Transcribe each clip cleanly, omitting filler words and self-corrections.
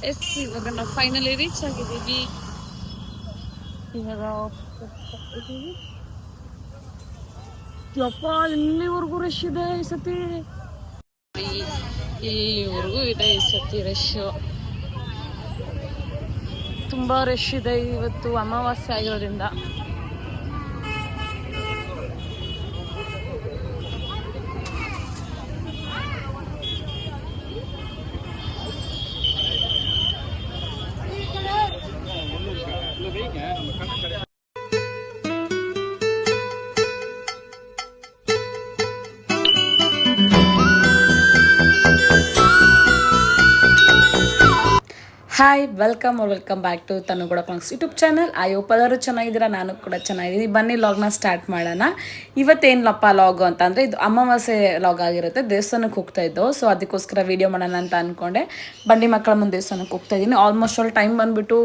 S ಇವಾಗ ನಾವು finally reach ಆಗಿದ್ದೀವಿ. ಇವಾಗ ಯಪ್ಪ ಇಲ್ಲಿವರೆಗೂ ರಶ್ ಇದೆ ಈ ಸತಿ, ಇಲ್ಲಿವರೆಗೂ ಇದೆ ಈ ಸತಿ ರಶ್. ತುಂಬಾ ರಶ್ ಇದೆ ಇವತ್ತು ಅಮಾವಾಸ್ಯೆ ಆಗಿರೋದ್ರಿಂದ. Hi welcome back to Tanuguda clocks YouTube channel. I hope ಎಲ್ಲರೂ ಚೆನ್ನಾಗಿದ್ದೀರಾ, ನಾನು ಕೂಡ ಚೆನ್ನಾಗಿದ್ದೀನಿ. ಬನ್ನಿ ಲಾಗ್ನ ಸ್ಟಾರ್ಟ್ ಮಾಡೋಣ. ಇವತ್ತೇನಪ್ಪ ಲಾಗ್ ಅಂತಂದರೆ ಇದು ಅಮಾವಾಸ್ಯೆ ಲಾಗ್ ಆಗಿರುತ್ತೆ. ದೇವಸ್ಥಾನಕ್ಕೆ ಹೋಗ್ತಾ ಇದ್ದೋ, ಸೊ ಅದಕ್ಕೋಸ್ಕರ ವೀಡಿಯೋ ಮಾಡೋಣ ಅಂತ ಅಂದ್ಕೊಂಡೆ ಬಂಡಿ ಮಕ್ಕಳ ಮುಂದೆ ದೇವಸ್ಥಾನಕ್ಕೆ ಹೋಗ್ತಾ ಇದ್ದೀನಿ. ಆಲ್ಮೋಸ್ಟ್ ಆಲ್ ಟೈಮ್ ಬಂದುಬಿಟ್ಟು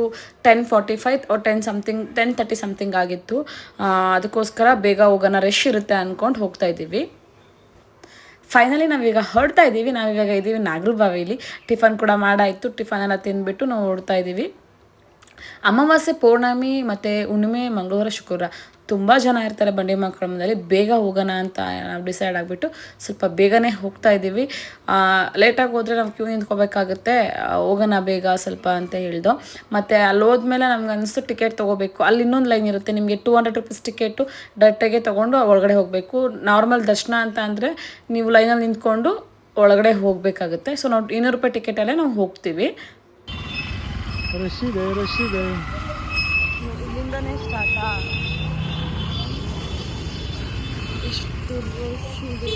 10:45 or 10:30 ಸಮಥಿಂಗ್ ಆಗಿತ್ತು. ಅದಕ್ಕೋಸ್ಕರ ಬೇಗ ಹೋಗೋಣ, ರಶ್ ಇರುತ್ತೆ ಅಂದ್ಕೊಂಡು ಹೋಗ್ತಾ ಇದ್ದೀವಿ. ಫೈನಲಿ ನಾವೀಗ ಹೊರಡ್ತಾ ಇದ್ದೀವಿ. ನಾವಿವಾಗ ಇದ್ದೀವಿ ನಾಗರಬಾವಿಲಿ. ಟಿಫನ್ ಕೂಡ ಮಾಡಾಯಿತು. ಟಿಫನ್ ಎಲ್ಲ ತಿಂದುಬಿಟ್ಟು ನಾವು ಹೊರಡ್ತಾ ಇದ್ದೀವಿ. ಅಮಾವಾಸ್ಯೆ, ಪೌರ್ಣಮಿ ಮತ್ತು ಹುಣ್ಣಿಮೆ ಮಂಗಳವಾರ ಶುಕ್ರವಾರ ತುಂಬ ಜನ ಇರ್ತಾರೆ ಬಂಡಿ ಮಕ್ಕಳ ಮುಂದೆ. ಬೇಗ ಹೋಗೋಣ ಅಂತ ನಾವು ಡಿಸೈಡ್ ಆಗಿಬಿಟ್ಟು ಸ್ವಲ್ಪ ಬೇಗನೆ ಹೋಗ್ತಾ ಇದ್ದೀವಿ. ಲೇಟಾಗಿ ಹೋದರೆ ನಾವು ಕ್ಯೂ ನಿಂತ್ಕೋಬೇಕಾಗುತ್ತೆ, ಹೋಗೋಣ ಬೇಗ ಸ್ವಲ್ಪ ಅಂತ ಹೇಳ್ದು. ಮತ್ತು ಅಲ್ಲಿ ಹೋದ್ಮೇಲೆ ನಮ್ಗೆ ಅನಿಸ್ತು ಟಿಕೆಟ್ ತೊಗೋಬೇಕು. ಅಲ್ಲಿ ಇನ್ನೊಂದು ಲೈನ್ ಇರುತ್ತೆ, ನಿಮಗೆ 200 ರೂಪೀಸ್ ಟಿಕೆಟು ಡೈರೆಕ್ಟಾಗೆ ತೊಗೊಂಡು ಒಳಗಡೆ ಹೋಗಬೇಕು. ನಾರ್ಮಲ್ ದರ್ಶನ ಅಂತ ಅಂದರೆ ನೀವು ಲೈನಲ್ಲಿ ನಿಂತ್ಕೊಂಡು ಒಳಗಡೆ ಹೋಗಬೇಕಾಗುತ್ತೆ. ಸೊ ನಾವು 200 ರೂಪಾಯಿ ಟಿಕೆಟಲ್ಲೇ ನಾವು ಹೋಗ್ತೀವಿ. ರಶ್ ಇದೆ ಇಲ್ಲಿಂದನೇ ಸ್ಟಾರ್ಟಾ? ಎಷ್ಟು ರಶ್ ಇದೆ.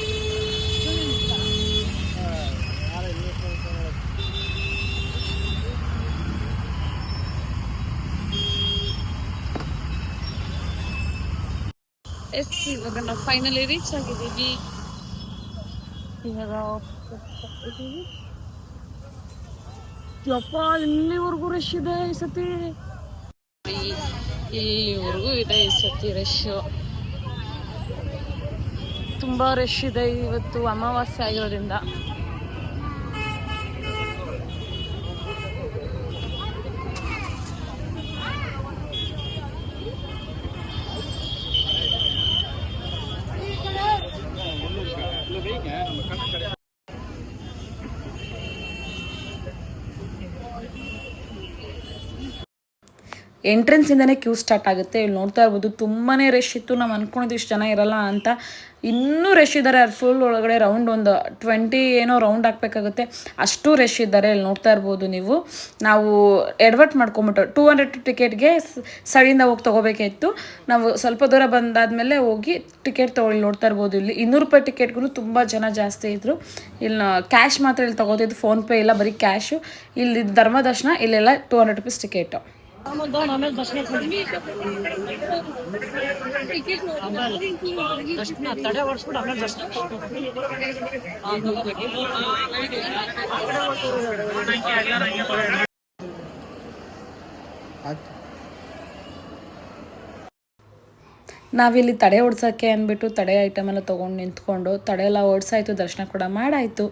ಎಸ್ ಇವಾಗ ನಾವು ಫೈನಲಿ ರೀಚ್ ಆಗಿದ್ದೀವಿ. ಇವಾಗ ಯಪ್ಪ ಇಲ್ಲಿವರೆಗೂ ರಶ್ ಇದೆ ಈ ಸತಿ, ಇಲ್ಲಿವರೆಗೂ ಇದೆ ಈ ಸತಿ ರಶ್. ತುಂಬ ರಶ್ ಇದೆ ಇವತ್ತು ಅಮಾವಾಸ್ಯೆ ಆಗಿರೋದ್ರಿಂದ. ಎಂಟ್ರೆನ್ಸಿಂದನೇ ಕ್ಯೂ ಸ್ಟಾರ್ಟ್ ಆಗುತ್ತೆ. ಇಲ್ಲಿ ನೋಡ್ತಾ ಇರ್ಬೋದು ತುಂಬಾ ರಶ್ ಇತ್ತು. ನಾವು ಅಂದ್ಕೊಂಡಿದ್ದು ಇಷ್ಟು ಜನ ಇರಲ್ಲ ಅಂತ, ಇನ್ನೂ ರಶ್ ಇದ್ದಾರೆ. ಅದು ಫುಲ್ ಒಳಗಡೆ ರೌಂಡ್ ಒಂದು 20 ಏನೋ ರೌಂಡ್ ಹಾಕಬೇಕಾಗುತ್ತೆ, ಅಷ್ಟು ರಶ್ ಇದ್ದಾರೆ. ಇಲ್ಲಿ ನೋಡ್ತಾ ಇರ್ಬೋದು ನೀವು. ನಾವು ಎಡವಟ್ ಮಾಡ್ಕೊಂಬಿಟ್ಟು 200 ಟಿಕೆಟ್ಗೆ ಸೈಡಿಂದ ಹೋಗಿ ತೊಗೋಬೇಕಿತ್ತು. ನಾವು ಸ್ವಲ್ಪ ದೂರ ಬಂದಾದಮೇಲೆ ಹೋಗಿ ಟಿಕೆಟ್ ತೊಗೊಳ್ಳಿ. ನೋಡ್ತಾ ಇರ್ಬೋದು ಇಲ್ಲಿ 200 ರೂಪಾಯಿ ಟಿಕೆಟ್ಗೂ ತುಂಬ ಜನ ಜಾಸ್ತಿ ಇದ್ದರು. ಇಲ್ಲಿ ಕ್ಯಾಶ್ ಮಾತ್ರ ಇಲ್ಲಿ ತೊಗೋತಿದ್ದು, ಫೋನ್ಪೇ ಇಲ್ಲ, ಬರೀ ಕ್ಯಾಶು. ಇಲ್ಲಿ ಧರ್ಮ ದರ್ಶನ, ಇಲ್ಲೆಲ್ಲ 200 ರೂಪೀಸ್ ಟಿಕೆಟು. ನಾವಿಲ್ಲಿ ತಡೆ ಓಡಿಸೋಕ್ಕೆ ಅಂದ್ಬಿಟ್ಟು ತಡೆ ಐಟಮ್ ಎಲ್ಲ ತೊಗೊಂಡು ನಿಂತ್ಕೊಂಡು ತಡೆ ಎಲ್ಲ ಓಡಿಸಾಯ್ತು, ದರ್ಶನ ಕೂಡ ಮಾಡಾಯಿತು.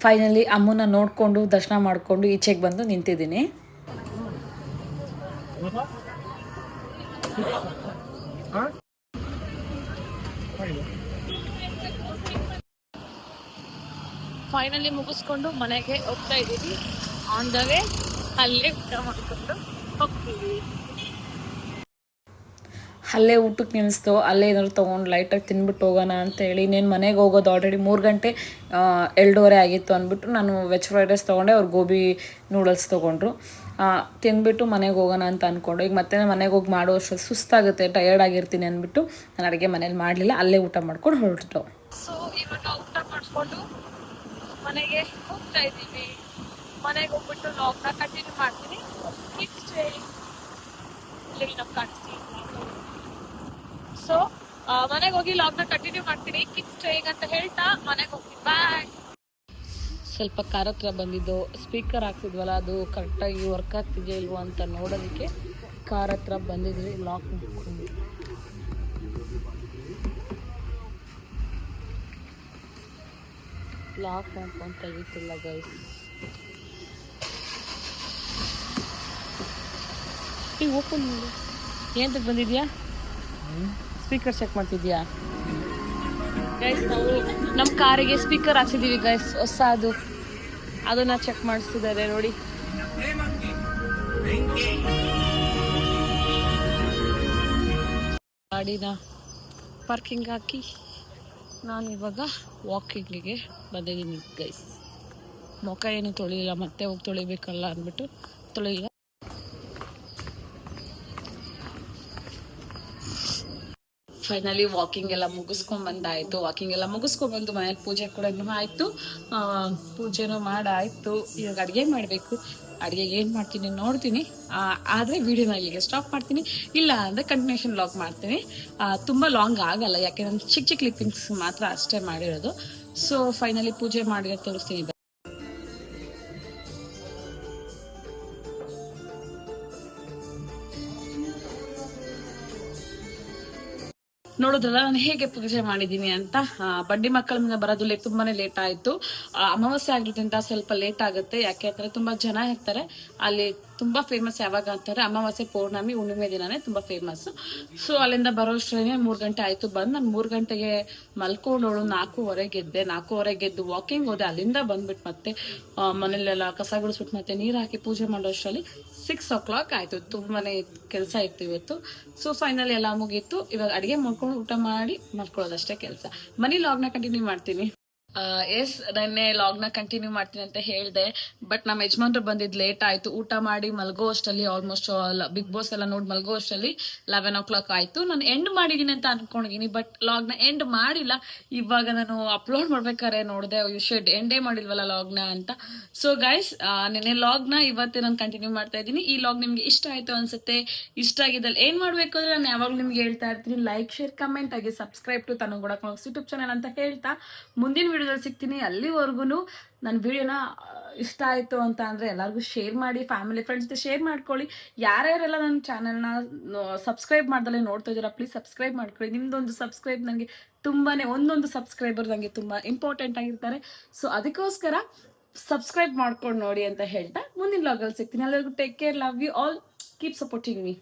ಫೈನಲಿ ಅಮ್ಮನ ನೋಡಿಕೊಂಡು ದರ್ಶನ ಮಾಡಿಕೊಂಡು ಈಚೆಗೆ ಬಂದು ನಿಂತಿದ್ದೀನಿ. ಫೈನಲಿ ಮುಗಿಸ್ಕೊಂಡು ಮನೆಗೆ ಹೋಗ್ತಾ ಇದ್ದೀವಿ. ಆನ್ ದ ವೇ ಅಲ್ಲೇ ಊಟ ಮಾಡಿಕೊಂಡು ಹೋಗ್ತೀವಿ. ಅಲ್ಲೇ ಊಟಕ್ಕೆ ನಿಲ್ಲಿಸ್ತು, ಅಲ್ಲೇ ಏನಾದ್ರು ತೊಗೊಂಡು ಲೈಟಾಗಿ ತಿನ್ಬಿಟ್ಟು ಹೋಗೋಣ ಅಂತೇಳಿ. ಇನ್ನೇನು ಮನೆಗೆ ಹೋಗೋದು ಆಲ್ರೆಡಿ 3 ಗಂಟೆ 2:30 ಆಗಿತ್ತು ಅಂದ್ಬಿಟ್ಟು ನಾನು ವೆಜ್ ಫ್ರೈಡ್ ರೈಸ್ ತೊಗೊಂಡೆ, ಅವ್ರು ಗೋಬಿ ನೂಡಲ್ಸ್ ತೊಗೊಂಡ್ರು. ತಿಂದ್ಬಿಟ್ಟು ಮನೆಗೆ ಹೋಗೋಣ ಅಂತ ಅಂದ್ಕೊಂಡು, ಈಗ ಮತ್ತೆ ಮನೆಗೆ ಹೋಗಿ ಮಾಡೋ ಅಷ್ಟು ಸುಸ್ತಾಗುತ್ತೆ, ಟಯರ್ಡ್ ಆಗಿರ್ತೀನಿ ಅಂದ್ಬಿಟ್ಟು ನಾನು ಅಡುಗೆ ಮನೇಲಿ ಮಾಡಲಿಲ್ಲ, ಅಲ್ಲೇ ಊಟ ಮಾಡ್ಕೊಂಡು ಹೊರಟು. ಸೊ ಇವಾಗ ಊಟ ಮಾಡಿಕೊಂಡು ಮನೆಗೆ ಹೋಗ್ತಾ ಇದ್ದೀವಿ. ಮನೆಗೆ ಹೋಗ್ಬಿಟ್ಟು ಲಾಗ್ನ ಕಂಟಿನ್ಯೂ ಮಾಡ್ತೀನಿ. ಸೊ ಮನೆಗೆ ಹೋಗಿ ಲಾಗ್ನ ಕಂಟಿನ್ಯೂ ಮಾಡ್ತೀನಿ. ಕಿಡ್ಸ್ ಸ್ಟೇಯಿಂಗ್ ಅಂತ ಹೇಳ್ತಾ ಮನೆಗೆ ಹೋಗ್ತೀನಿ. ಬಾಯ್. ಸ್ವಲ್ಪ ಕಾರ್ ಹತ್ರ ಬಂದಿದ್ದು, ಸ್ಪೀಕರ್ ಹಾಕ್ಸಿದ್ವಲ್ಲ ಅದು ಕರೆಕ್ಟಾಗಿ ವರ್ಕ್ ಆಗ್ತಿದೆಯಾ ಇಲ್ವೋ ಅಂತ ನೋಡೋದಕ್ಕೆ ಕಾರ್ ಹತ್ರ ಬಂದಿದ್ವಿ. ಲಾಕ್ ಮಾಡ್ಕೊಂಡು ಲಾಕ್ ಮಾಡ್ಕೊಂಡು ತೆಗಿತಿಲ್ಲ ಗೈಸ್. ಈಗ ಓಪನ್ ಮಾಡಿ ಏನ್ ಬಂದಿದ್ಯಾ? ಸ್ಪೀಕರ್ ಚೆಕ್ ಮಾಡ್ತಿದ್ಯಾ ಗೈಸ್? ನಾವು ನಮ್ಮ ಕಾರಿಗೆ ಸ್ಪೀಕರ್ ಹಾಕ್ಸಿದೀವಿ ಗೈಸ್, ಹೊಸ ಅದನ್ನ ಚೆಕ್ ಮಾಡಿಸ್ತಿದ್ದಾರೆ ನೋಡಿ. ಗಾಡಿನ ಪಾರ್ಕಿಂಗ್ ಹಾಕಿ ನಾನು ಇವಾಗ ವಾಕಿಂಗಿಗೆ ಬಂದಿದ್ದೀನಿ ಗೈಸ್. ಮುಖ ಏನು ತೊಳಿಲಿಲ್ಲ, ಮತ್ತೆ ಹೋಗಿ ತೊಳಿಬೇಕಲ್ಲ ಅಂದ್ಬಿಟ್ಟು ತೊಳಿಲ್ಲ. ಫೈನಲಿ ವಾಕಿಂಗ್ ಎಲ್ಲ ಮುಗಿಸ್ಕೊಂಡ್ ಬಂದಾಯ್ತು. ವಾಕಿಂಗ್ ಎಲ್ಲ ಮುಗಿಸ್ಕೊಂಡ್ ಬಂದು ಮನೇಲಿ ಪೂಜೆ ಕೂಡ ಆಯ್ತು, ಪೂಜೆನೂ ಮಾಡಾಯ್ತು. ಇವಾಗ ಅಡುಗೆ ಮಾಡಬೇಕು. ಅಡುಗೆಗೆ ಏನು ಮಾಡ್ತೀನಿ ನೋಡ್ತೀನಿ. ಆದರೆ ವಿಡಿಯೋನ ಇಲ್ಲಿಗೆ ಸ್ಟಾಪ್ ಮಾಡ್ತೀನಿ, ಇಲ್ಲ ಅಂದರೆ ಕಂಟಿನ್ಯೂಷನ್ ಲಾಗ್ ಮಾಡ್ತೀನಿ. ತುಂಬ ಲಾಂಗ್ ಆಗಲ್ಲ, ಯಾಕೆ ನಾನು ಚಿಕ್ಕ ಚಿಕ್ಕ ಕ್ಲಿಪ್ಪಿಂಗ್ಸ್ ಮಾತ್ರ ಅಷ್ಟೇ ಮಾಡಿರೋದು. ಸೊ ಫೈನಲಿ ಪೂಜೆ ಮಾಡಿ ತೋರಿಸ್ತೀನಿ. ನೋಡಿದ್ರಲ್ಲ ನಾನು ಹೇಗೆ ಪೂಜೆ ಮಾಡಿದ್ದೀನಿ ಅಂತ. ಬಂಡಿ ಮಕ್ಕಳ ಮುಂದೆ ಬರೋದು ತುಂಬಾನೇ ಲೇಟ್ ಆಯ್ತು. ಅಮಾವಾಸ್ಯೆ ಆಗಿರೋದ್ರಿಂದ ಸ್ವಲ್ಪ ಲೇಟ್ ಆಗುತ್ತೆ, ಯಾಕೆ ಅಂದ್ರೆ ತುಂಬಾ ಜನ ಇರ್ತಾರೆ ಅಲ್ಲಿ. ತುಂಬಾ ಫೇಮಸ್ ಯಾವಾಗ ಅಂತಾರೆ, ಅಮಾವಾಸ್ಯೆ, ಪೌರ್ಣಮಿ, ಹುಣ್ಣಿಮೆ ದಿನಾನೇ ತುಂಬಾ ಫೇಮಸ್. ಸೊ ಅಲ್ಲಿಂದ ಬರೋಷ್ಟ್ರೇ 3 ಗಂಟೆ ಆಯ್ತು. ಬಂದು ನಾನು 3 ಗಂಟೆಗೆ ಮಲ್ಕೊಂಡೋಳು. 4:15 ಎದ್ದು ವಾಕಿಂಗ್ ಹೋದೆ. ಅಲ್ಲಿಂದ ಬಂದ್ಬಿಟ್ಟು ಮತ್ತೆ ಮನೇಲೆಲ್ಲ ಕಸ ಗುಡಿಸ್ಬಿಟ್ಟು ಮತ್ತೆ ನೀರು ಹಾಕಿ ಪೂಜೆ ಮಾಡೋಷ್ಟರಲ್ಲಿ 6 o'clock ಆಯ್ತು. ತುಂಬಾನೇ ಕೆಲಸ ಇತ್ತು ಇವತ್ತು. ಸೊ ಫೈನಲ್ ಎಲ್ಲ ಮುಗೀತು. ಇವಾಗ ಅಡಿಗೆ ಮಾಡ್ಕೊಂಡು ಊಟ ಮಾಡಿ ಮಾಡ್ಕೊಳ್ಳೋದಷ್ಟೇ ಕೆಲಸ. ಮನಿ ಲಾಗ್ನ ಕಂಟಿನ್ಯೂ ಮಾಡ್ತೀನಿ. ಎಸ್, ನೆನ್ನೆ ಲಾಗ್ನ ಕಂಟಿನ್ಯೂ ಮಾಡ್ತೀನಿ ಅಂತ ಹೇಳಿದೆ, ಬಟ್ ನಮ್ಮ ಯಜಮಾನ್ರು ಬಂದಿದ್ದು ಲೇಟ್ ಆಯ್ತು. ಊಟ ಮಾಡಿ ಮಲ್ಗೋ ಅಷ್ಟರಲ್ಲಿ ಆಲ್ಮೋಸ್ಟ್ ಬಿಗ್ ಬಾಸ್ ಎಲ್ಲ ನೋಡಿ ಮಲ್ಗೋ ಅಷ್ಟರಲ್ಲಿ 11 o'clock ಆಯ್ತು. ನಾನು ಎಂಡ್ ಮಾಡಿದೀನಿ ಅಂತ ಅನ್ಕೊಂಡಿದೀನಿ, ಬಟ್ ಲಾಗ್ನ ಎಂಡ್ ಮಾಡಿಲ್ಲ. ಇವಾಗ ನಾನು ಅಪ್ಲೋಡ್ ಮಾಡ್ಬೇಕಾದ್ರೆ ನೋಡಿದೆ, ಯು ಶುಡ್ ಎಂಡೇ ಮಾಡಿಲ್ವಲ್ಲ ಲಾಗ್ನ ಅಂತ. ಸೊ ಗೈಸ್, ನೆನ್ನೆ ಲಾಗ್ನ ಇವತ್ತೇ ನಾನು ಕಂಟಿನ್ಯೂ ಮಾಡ್ತಾ ಇದ್ದೀನಿ. ಈ ಲಾಗ್ ನಿಮ್ಗೆ ಇಷ್ಟ ಆಯ್ತು ಅನ್ಸುತ್ತೆ. ಇಷ್ಟ ಆಗಿದ್ದಲ್ಲಿ ಏನ್ ಮಾಡ್ಬೇಕು ಅಂದ್ರೆ ನಾನು ಯಾವಾಗಲೂ ನಿಮ್ಗೆ ಹೇಳ್ತಾ ಇರ್ತೀನಿ, ಲೈಕ್, ಶೇರ್, ಕಮೆಂಟ್ ಆಗಿ ಸಬ್ಸ್ಕ್ರೈಬ್ ಟು ತನು ಕೂಡ ಯೂಟ್ಯೂಬ್ ಚಾನಲ್ ಅಂತ ಹೇಳ್ತಾ ಮುಂದಿನ ವಿಡಿಯೋದಲ್ಲಿ ಸಿಗ್ತೀನಿ. ಅಲ್ಲಿವರೆಗೂ ನನ್ನ ವಿಡಿಯೋನ ಇಷ್ಟ ಆಯಿತು ಅಂತ ಅಂದರೆ ಎಲ್ಲರಿಗೂ ಶೇರ್ ಮಾಡಿ, ಫ್ಯಾಮಿಲಿ ಫ್ರೆಂಡ್ಸ್ ಜೊತೆ ಶೇರ್ ಮಾಡ್ಕೊಳ್ಳಿ. ಯಾರ್ಯಾರೆಲ್ಲ ನನ್ನ ಚಾನಲ್ನ ಸಬ್ಸ್ಕ್ರೈಬ್ ಮಾಡ್ದಲ್ಲೇ ನೋಡ್ತಾ ಇದ್ದೀರಾ, ಪ್ಲೀಸ್ ಸಬ್ಸ್ಕ್ರೈಬ್ ಮಾಡ್ಕೊಳ್ಳಿ. ನಿಮ್ಮದೊಂದು ಸಬ್ಸ್ಕ್ರೈಬ್ ನನಗೆ ತುಂಬಾ, ಒಂದೊಂದು ಸಬ್ಸ್ಕ್ರೈಬರ್ ನನಗೆ ತುಂಬ ಇಂಪಾರ್ಟೆಂಟ್ ಆಗಿರ್ತಾರೆ. ಸೊ ಅದಕ್ಕೋಸ್ಕರ ಸಬ್ಸ್ಕ್ರೈಬ್ ಮಾಡ್ಕೊಂಡು ನೋಡಿ ಅಂತ ಹೇಳ್ತಾ ಮುಂದಿನ ಲಾಗಲ್ಲಿ ಸಿಗ್ತೀನಿ. ಎಲ್ಲರಿಗೂ take care, love you all, keep supporting me.